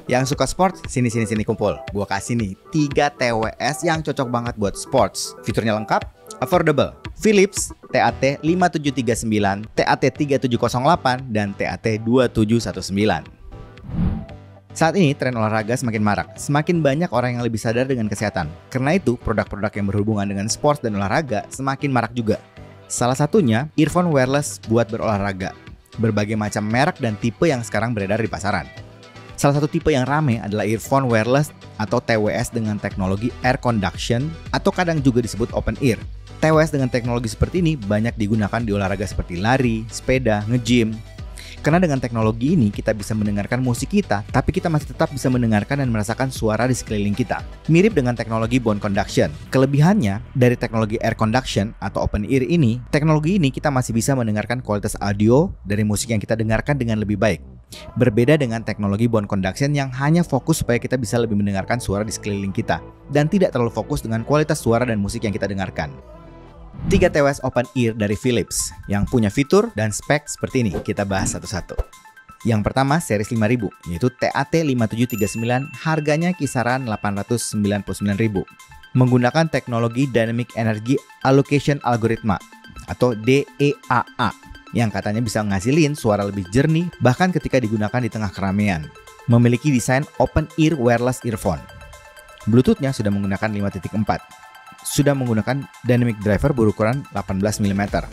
Yang suka sport, sini kumpul. Gua kasih nih 3 TWS yang cocok banget buat sports. Fiturnya lengkap, affordable. Philips TAT5739, TAT3708, dan TAT2719. Saat ini tren olahraga semakin marak. Semakin banyak orang yang lebih sadar dengan kesehatan. Karena itu, produk-produk yang berhubungan dengan sports dan olahraga semakin marak juga. Salah satunya earphone wireless buat berolahraga. Berbagai macam merek dan tipe yang sekarang beredar di pasaran. Salah satu tipe yang rame adalah earphone wireless atau TWS dengan teknologi air conduction atau kadang juga disebut open ear. TWS dengan teknologi seperti ini banyak digunakan di olahraga seperti lari, sepeda, nge-gym. Karena dengan teknologi ini kita bisa mendengarkan musik kita, tapi kita masih tetap bisa mendengarkan dan merasakan suara di sekeliling kita. Mirip dengan teknologi bone conduction. Kelebihannya dari teknologi air conduction atau open ear ini, teknologi ini kita masih bisa mendengarkan kualitas audio dari musik yang kita dengarkan dengan lebih baik. Berbeda dengan teknologi bone conduction yang hanya fokus supaya kita bisa lebih mendengarkan suara di sekeliling kita dan tidak terlalu fokus dengan kualitas suara dan musik yang kita dengarkan. 3 TWS open ear dari Philips yang punya fitur dan spek seperti ini, kita bahas satu-satu. Yang pertama series 5000, yaitu TAT5739, harganya kisaran 899.000. Menggunakan teknologi Dynamic Energy Allocation Algorithm atau DEAA yang katanya bisa ngasilin suara lebih jernih bahkan ketika digunakan di tengah keramaian. Memiliki desain open ear wireless earphone. Bluetooth-nya sudah menggunakan 5.4. Sudah menggunakan dynamic driver berukuran 18 mm.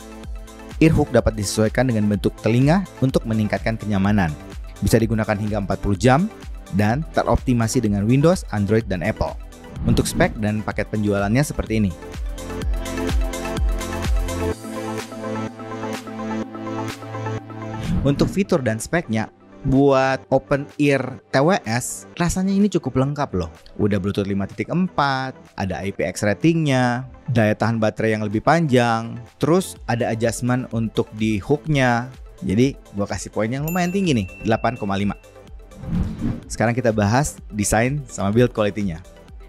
Earhook dapat disesuaikan dengan bentuk telinga untuk meningkatkan kenyamanan. Bisa digunakan hingga 40 jam dan teroptimasi dengan Windows, Android, dan Apple. Untuk spek dan paket penjualannya seperti ini. Untuk fitur dan speknya, buat open ear TWS, rasanya ini cukup lengkap loh. Udah Bluetooth 5.4, ada IPX ratingnya, daya tahan baterai yang lebih panjang, terus ada adjustment untuk di hooknya. Jadi gua kasih poin yang lumayan tinggi nih, 8,5. Sekarang kita bahas desain sama build quality-nya.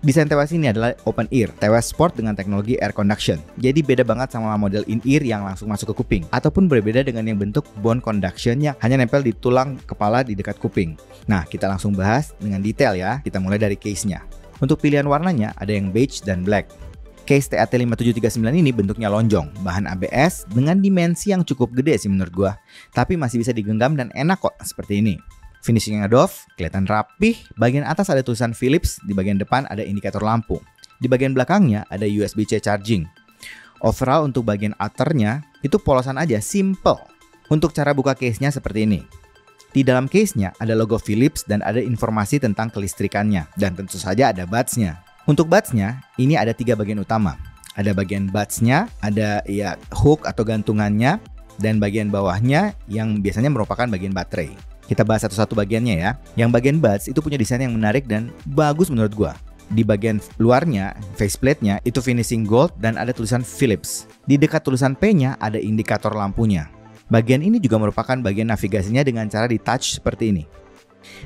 Desain TWS ini adalah open ear, TWS Sport dengan teknologi air conduction. Jadi beda banget sama model in-ear yang langsung masuk ke kuping. Ataupun berbeda dengan yang bentuk bone conduction yang hanya nempel di tulang kepala di dekat kuping. Nah, kita langsung bahas dengan detail ya. Kita mulai dari case-nya. Untuk pilihan warnanya ada yang beige dan black. Case TAT5739 ini bentuknya lonjong, bahan ABS dengan dimensi yang cukup gede sih menurut gua. Tapi masih bisa digenggam dan enak kok seperti ini. Finishingnya doff, kelihatan rapih. Bagian atas ada tulisan Philips, di bagian depan ada indikator lampu. Di bagian belakangnya ada USB-C charging. Overall untuk bagian outernya itu polosan aja, simple. Untuk cara buka case-nya seperti ini. Di dalam case-nya ada logo Philips dan ada informasi tentang kelistrikannya. Dan tentu saja ada buds-nya. Untuk buds-nya, ini ada 3 bagian utama. Ada bagian buds-nya, ada ya hook atau gantungannya, dan bagian bawahnya yang biasanya merupakan bagian baterai. Kita bahas satu-satu bagiannya ya. Yang bagian buds itu punya desain yang menarik dan bagus menurut gua. Di bagian luarnya, faceplate-nya itu finishing gold dan ada tulisan Philips. Di dekat tulisan P-nya ada indikator lampunya. Bagian ini juga merupakan bagian navigasinya dengan cara di touch seperti ini.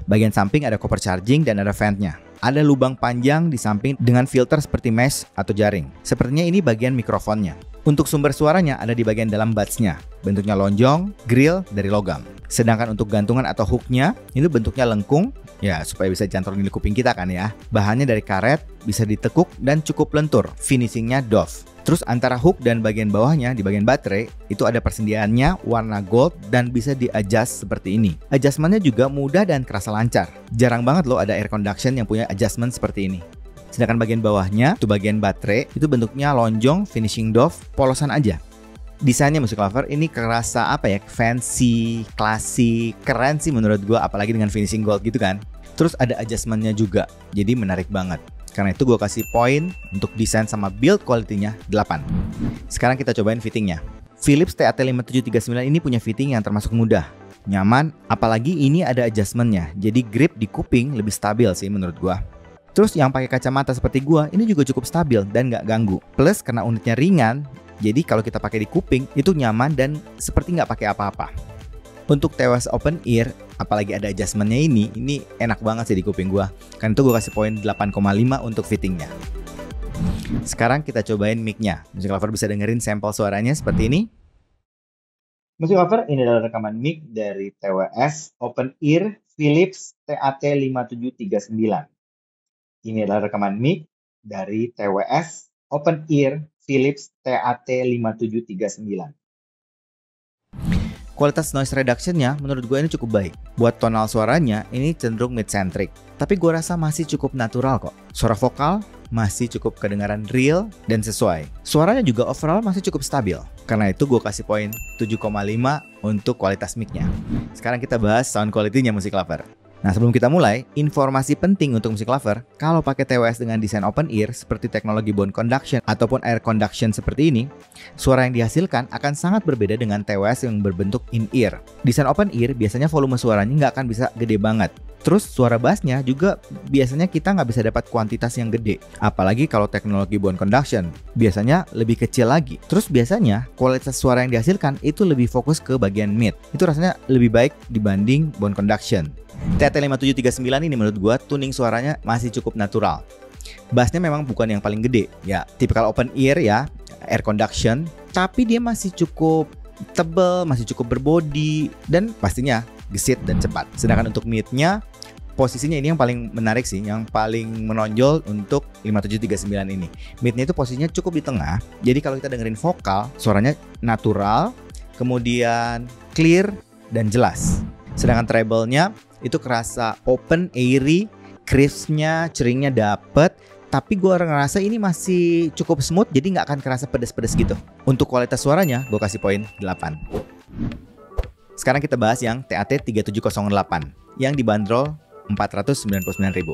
Bagian samping ada copper charging dan ada vent-nya. Ada lubang panjang di samping dengan filter seperti mesh atau jaring. Sepertinya ini bagian mikrofonnya. Untuk sumber suaranya ada di bagian dalam buds-nya. Bentuknya lonjong, grill dari logam. Sedangkan untuk gantungan atau hook-nya ini bentuknya lengkung, ya supaya bisa dicantolin di kuping kita kan ya. Bahannya dari karet, bisa ditekuk dan cukup lentur. Finishingnya doff. Terus antara hook dan bagian bawahnya di bagian baterai itu ada persendiannya warna gold dan bisa di-adjust seperti ini. Adjustmentnya juga mudah dan kerasa lancar. Jarang banget loh ada air conduction yang punya adjustment seperti ini. Sedangkan bagian bawahnya, itu bagian baterai, itu bentuknya lonjong, finishing doff, polosan aja. Desainnya Music Lover ini kerasa apa ya, fancy, klasik, keren sih menurut gue, apalagi dengan finishing gold gitu kan. Terus ada adjustmentnya juga, jadi menarik banget. Karena itu gue kasih poin untuk desain sama build quality-nya 8. Sekarang kita cobain fittingnya. Philips TAT5739 ini punya fitting yang termasuk mudah, nyaman, apalagi ini ada adjustmentnya, jadi grip di kuping lebih stabil sih menurut gue. Terus yang pakai kacamata seperti gua ini juga cukup stabil dan nggak ganggu. Plus karena unitnya ringan, jadi kalau kita pakai di kuping itu nyaman dan seperti nggak pakai apa-apa. Untuk TWS open ear, apalagi ada adjustmentnya ini enak banget sih di kuping gua. Karena itu gua kasih poin 8,5 untuk fittingnya. Sekarang kita cobain mic-nya. Music Lover bisa dengerin sampel suaranya seperti ini. Music Lover, ini adalah rekaman mic dari TWS open ear Philips TAT5739. Ini adalah rekaman mic dari TWS Open Ear Philips TAT5739. Kualitas noise reduction-nya menurut gue ini cukup baik. Buat tonal suaranya ini cenderung mid-centric. Tapi gue rasa masih cukup natural kok. Suara vokal masih cukup kedengaran real dan sesuai. Suaranya juga overall masih cukup stabil. Karena itu gue kasih poin 7,5 untuk kualitas mic-nya. Sekarang kita bahas sound quality-nya Music Lover. Nah, sebelum kita mulai, informasi penting untuk Music Lover, kalau pakai TWS dengan desain open ear seperti teknologi bone conduction ataupun air conduction seperti ini, suara yang dihasilkan akan sangat berbeda dengan TWS yang berbentuk in-ear. Desain open ear biasanya volume suaranya nggak akan bisa gede banget. Terus suara bassnya juga biasanya kita nggak bisa dapat kuantitas yang gede. Apalagi kalau teknologi bone conduction, biasanya lebih kecil lagi. Terus biasanya kualitas suara yang dihasilkan itu lebih fokus ke bagian mid. Itu rasanya lebih baik dibanding bone conduction. TAT5739 ini menurut gua tuning suaranya masih cukup natural. Bassnya memang bukan yang paling gede, ya tipikal open ear ya, air conduction, tapi dia masih cukup tebal, masih cukup berbody, dan pastinya gesit dan cepat. Sedangkan untuk mid-nya, posisinya ini yang paling menarik sih, yang paling menonjol untuk 5739 ini. Mid-nya itu posisinya cukup di tengah, jadi kalau kita dengerin vokal, suaranya natural, kemudian clear dan jelas. Sedangkan treble-nya itu kerasa open, airy, crisp-nya, ceringnya dapet, tapi gue ngerasa ini masih cukup smooth, jadi nggak akan kerasa pedes-pedes gitu. Untuk kualitas suaranya, gue kasih poin 8. Sekarang kita bahas yang TAT3708 yang dibanderol 499.000.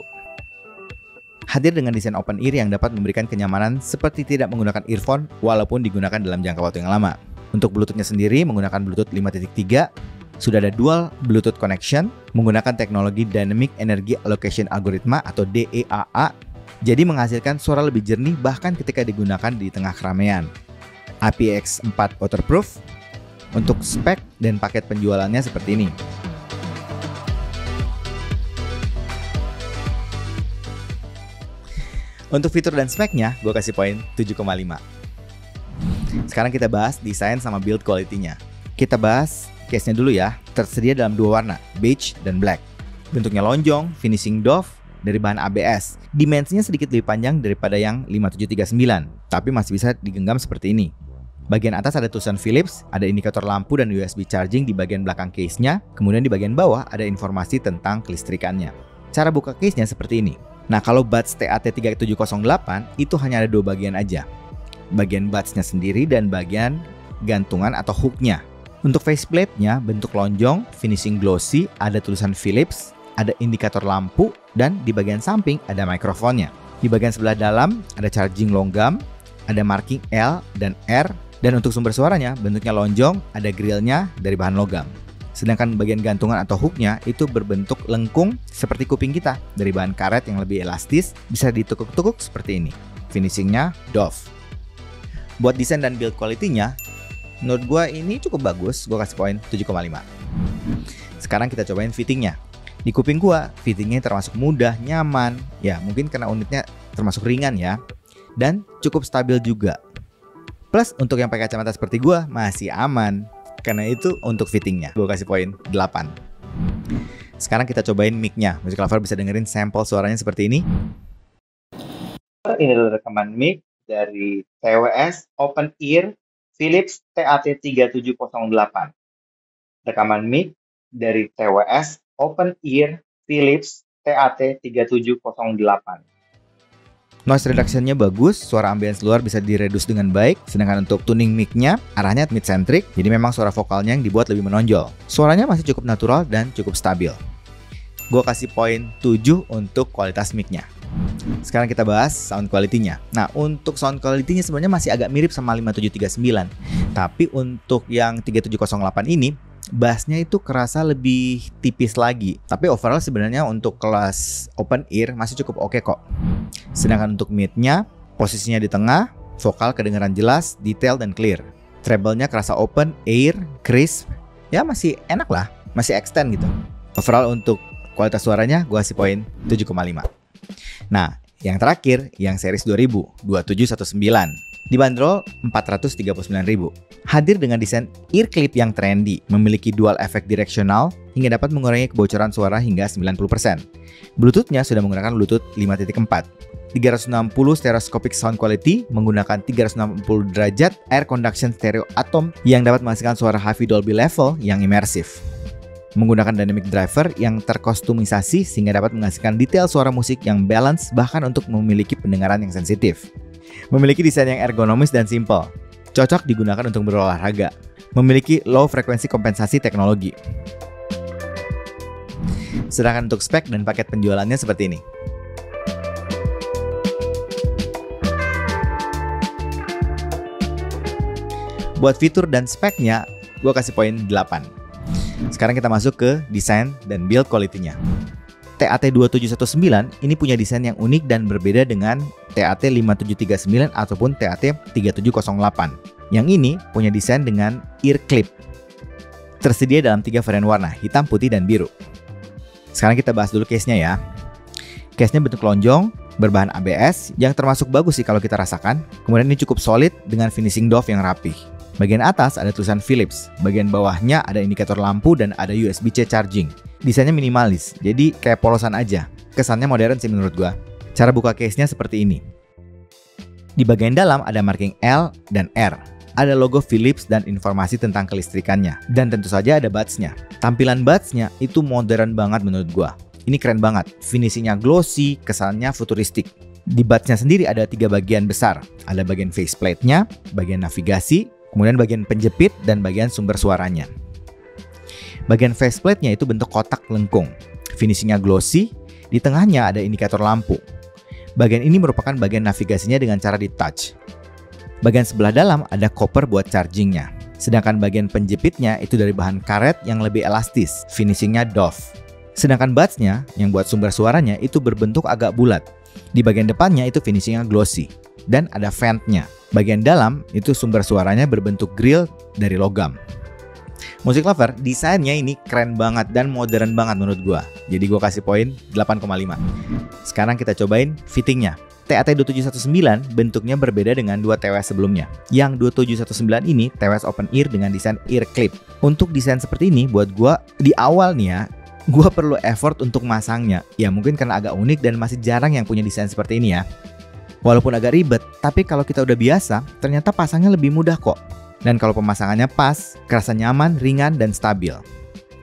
Hadir dengan desain open ear yang dapat memberikan kenyamanan seperti tidak menggunakan earphone walaupun digunakan dalam jangka waktu yang lama. Untuk Bluetooth-nya sendiri menggunakan Bluetooth 5.3, sudah ada dual Bluetooth connection, menggunakan teknologi Dynamic Energy Allocation Algorithm atau DEAA, jadi menghasilkan suara lebih jernih bahkan ketika digunakan di tengah keramaian. IPX4 waterproof. Untuk spek dan paket penjualannya seperti ini. Untuk fitur dan speknya, gue kasih poin 7,5. Sekarang kita bahas desain sama build quality-nya. Kita bahas case-nya dulu ya. Tersedia dalam dua warna, beige dan black. Bentuknya lonjong, finishing doff, dari bahan ABS. Dimensinya sedikit lebih panjang daripada yang 5739, tapi masih bisa digenggam seperti ini. Bagian atas ada tulisan Philips, ada indikator lampu dan USB charging di bagian belakang case-nya, kemudian di bagian bawah ada informasi tentang kelistrikannya. Cara buka case-nya seperti ini. Nah, kalau buds TAT3708 itu hanya ada dua bagian aja. Bagian buds-nya sendiri dan bagian gantungan atau hook-nya. Untuk faceplate-nya bentuk lonjong, finishing glossy, ada tulisan Philips, ada indikator lampu, dan di bagian samping ada mikrofonnya. Di bagian sebelah dalam ada charging logam, ada marking L dan R, dan untuk sumber suaranya bentuknya lonjong, ada grillnya dari bahan logam. Sedangkan bagian gantungan atau hooknya itu berbentuk lengkung seperti kuping kita dari bahan karet yang lebih elastis, bisa ditukuk-tukuk seperti ini. Finishingnya doff. Buat desain dan build quality-nya, menurut gue ini cukup bagus, gue kasih poin 7,5. Sekarang kita cobain fittingnya. Di kuping gue, fittingnya termasuk mudah, nyaman, ya mungkin karena unitnya termasuk ringan ya, dan cukup stabil juga. Plus untuk yang pakai kacamata seperti gue masih aman. Karena itu untuk fittingnya gue kasih poin 8. Sekarang kita cobain mic-nya. Music Lover bisa dengerin sampel suaranya seperti ini. Ini adalah rekaman mic dari TWS Open Ear Philips TAT3708. Rekaman mic dari TWS Open Ear Philips TAT3708. Noise reduction-nya bagus, suara ambience luar bisa direduce dengan baik, sedangkan untuk tuning mic-nya arahnya mid-centric, jadi memang suara vokalnya yang dibuat lebih menonjol. Suaranya masih cukup natural dan cukup stabil. Gue kasih poin 7 untuk kualitas mic-nya. Sekarang kita bahas sound quality-nya. Nah, untuk sound quality-nya sebenarnya masih agak mirip sama 5739. Tapi untuk yang 3708 ini, bassnya itu kerasa lebih tipis lagi. Tapi overall sebenarnya untuk kelas open ear masih cukup oke kok. Sedangkan untuk mid-nya, posisinya di tengah, vokal kedengaran jelas, detail, dan clear. Treble-nya kerasa open, air, crisp, ya masih enak lah, masih extend gitu. Overall untuk kualitas suaranya gue kasih poin 7,5. Nah, yang terakhir, yang series 2000, 2719. Dibanderol 439.000. Hadir dengan desain ear clip yang trendy, memiliki dual efek direksional hingga dapat mengurangi kebocoran suara hingga 90%. Bluetooth-nya sudah menggunakan Bluetooth 5.4. 360 stereoscopic sound quality menggunakan 360 derajat air conduction stereo atom yang dapat menghasilkan suara HiFi Dolby level yang imersif. Menggunakan dynamic driver yang terkostumisasi sehingga dapat menghasilkan detail suara musik yang balance bahkan untuk memiliki pendengaran yang sensitif. Memiliki desain yang ergonomis dan simple, cocok digunakan untuk berolahraga. Memiliki low frekuensi kompensasi teknologi. Sedangkan untuk spek dan paket penjualannya seperti ini. Buat fitur dan speknya, gue kasih poin 8. Sekarang kita masuk ke desain dan build quality-nya. TAT2719 ini punya desain yang unik dan berbeda dengan TAT5739 ataupun TAT3708. Yang ini punya desain dengan ear clip. Tersedia dalam 3 varian warna, hitam, putih, dan biru. Sekarang kita bahas dulu case-nya ya. Case-nya bentuk lonjong, berbahan ABS, yang termasuk bagus sih kalau kita rasakan. Kemudian ini cukup solid dengan finishing doff yang rapih. Bagian atas ada tulisan Philips, bagian bawahnya ada indikator lampu dan ada USB-C charging. Desainnya minimalis, jadi kayak polosan aja. Kesannya modern sih menurut gua. Cara buka case-nya seperti ini. Di bagian dalam ada marking L dan R. Ada logo Philips dan informasi tentang kelistrikannya. Dan tentu saja ada buds-nya. Tampilan buds-nya itu modern banget menurut gua. Ini keren banget, finishingnya glossy, kesannya futuristik. Di buds-nya sendiri ada 3 bagian besar. Ada bagian faceplate-nya, bagian navigasi, kemudian bagian penjepit dan bagian sumber suaranya. Bagian faceplate-nya itu bentuk kotak lengkung. Finishingnya glossy, di tengahnya ada indikator lampu. Bagian ini merupakan bagian navigasinya dengan cara di-touch. Bagian sebelah dalam ada koper buat chargingnya. Sedangkan bagian penjepitnya itu dari bahan karet yang lebih elastis, finishingnya doff. Sedangkan buds-nya yang buat sumber suaranya itu berbentuk agak bulat. Di bagian depannya itu finishingnya glossy. Dan ada vent-nya. Bagian dalam itu sumber suaranya berbentuk grill dari logam. Music Lover, desainnya ini keren banget dan modern banget menurut gua. Jadi gua kasih poin 8,5. Sekarang kita cobain fittingnya. TAT2719 bentuknya berbeda dengan 2 TWS sebelumnya. Yang 2719 ini TWS open ear dengan desain ear clip. Untuk desain seperti ini buat gua di awal nih ya, gua perlu effort untuk masangnya. Ya mungkin karena agak unik dan masih jarang yang punya desain seperti ini ya. Walaupun agak ribet, tapi kalau kita udah biasa, ternyata pasangnya lebih mudah kok. Dan kalau pemasangannya pas, kerasa nyaman, ringan, dan stabil.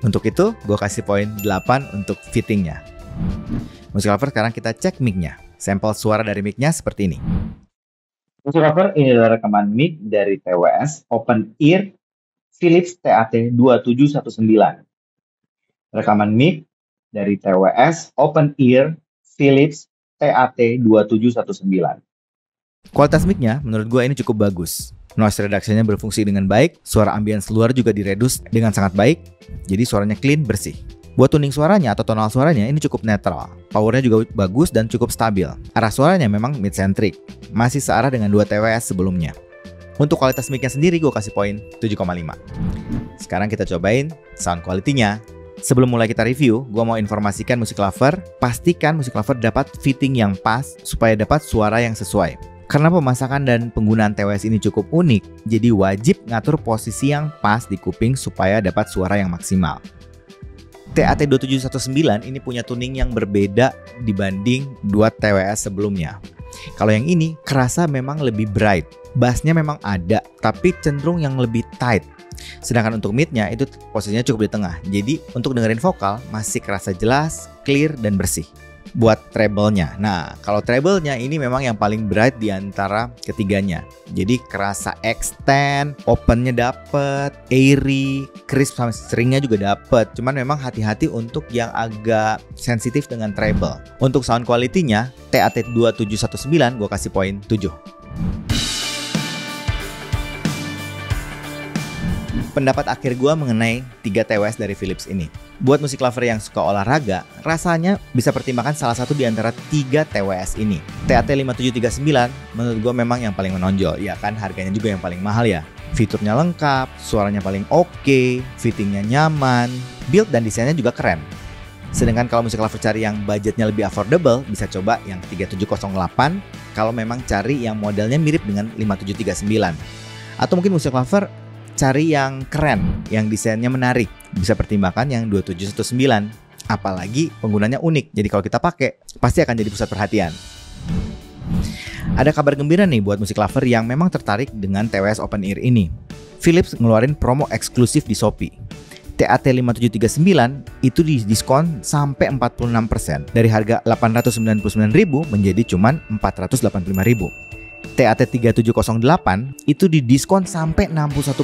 Untuk itu, gue kasih poin 8 untuk fittingnya. Music Lover, sekarang kita cek mic-nya. Sampel suara dari mic-nya seperti ini. Music Lover, ini adalah rekaman mic dari TWS Open Ear Philips TAT2719. Rekaman mic dari TWS Open Ear Philips TAT2719. Kualitas mic-nya menurut gue ini cukup bagus. Noise reduction-nya berfungsi dengan baik, suara ambience luar juga diredus dengan sangat baik, jadi suaranya clean, bersih. Buat tuning suaranya atau tonal suaranya ini cukup netral, powernya juga bagus dan cukup stabil. Arah suaranya memang mid-centric, masih searah dengan 2 TWS sebelumnya. Untuk kualitas mic-nya sendiri gue kasih poin 7,5. Sekarang kita cobain sound quality-nya. Sebelum mulai kita review, gue mau informasikan Music Lover, pastikan Music Lover dapat fitting yang pas supaya dapat suara yang sesuai. Karena pemasangan dan penggunaan TWS ini cukup unik, jadi wajib ngatur posisi yang pas di kuping supaya dapat suara yang maksimal. TAT2719 ini punya tuning yang berbeda dibanding 2 TWS sebelumnya. Kalau yang ini kerasa memang lebih bright, bassnya memang ada, tapi cenderung yang lebih tight. Sedangkan untuk mid-nya itu posisinya cukup di tengah, jadi untuk dengerin vokal masih kerasa jelas, clear, dan bersih. Buat treble-nya, nah kalau treble-nya ini memang yang paling bright di antara ketiganya. Jadi kerasa extend, open-nya dapet, airy, crisp sama string-nya juga dapet. Cuman memang hati-hati untuk yang agak sensitif dengan treble. Untuk sound quality-nya, TAT2719 gue kasih poin 7. Pendapat akhir gue mengenai 3 TWS dari Philips ini. Buat music lover yang suka olahraga, rasanya bisa pertimbangkan salah satu di antara 3 TWS ini. TAT5739 menurut gue memang yang paling menonjol, ya kan harganya juga yang paling mahal ya. Fiturnya lengkap, suaranya paling oke, fittingnya nyaman, build dan desainnya juga keren. Sedangkan kalau music lover cari yang budgetnya lebih affordable, bisa coba yang 3708 kalau memang cari yang modelnya mirip dengan 5739. Atau mungkin musik lover cari yang keren, yang desainnya menarik. Bisa pertimbangkan yang 2719. Apalagi penggunanya unik, jadi kalau kita pakai pasti akan jadi pusat perhatian. Ada kabar gembira nih buat musik lover yang memang tertarik dengan TWS Open Ear ini. Philips ngeluarin promo eksklusif di Shopee. TAT5739 itu didiskon sampai 46%, dari harga 899.000 menjadi cuman 485.000. TAT3708 itu didiskon sampai 61%,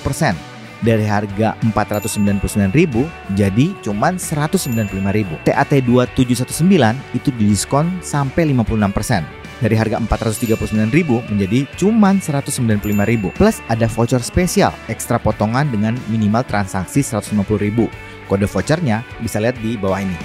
dari harga 499.000 jadi cuman 195.000. TAT2719 itu didiskon sampai 56%, dari harga 439.000 menjadi cuman 195.000. Plus ada voucher spesial ekstra potongan dengan minimal transaksi 150.000. Kode vouchernya bisa lihat di bawah ini.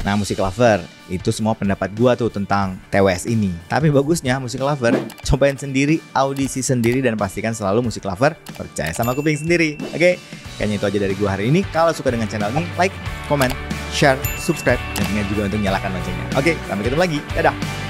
Nah, musik lover, itu semua pendapat gua tuh tentang TWS ini. Tapi bagusnya musik lover, cobain sendiri, audisi sendiri, dan pastikan selalu musik lover percaya sama kuping sendiri. Oke? Kayaknya itu aja dari gua hari ini. Kalau suka dengan channel ini, like, comment, share, subscribe, dan ingat juga untuk nyalakan loncengnya. Oke, sampai ketemu lagi. Dadah!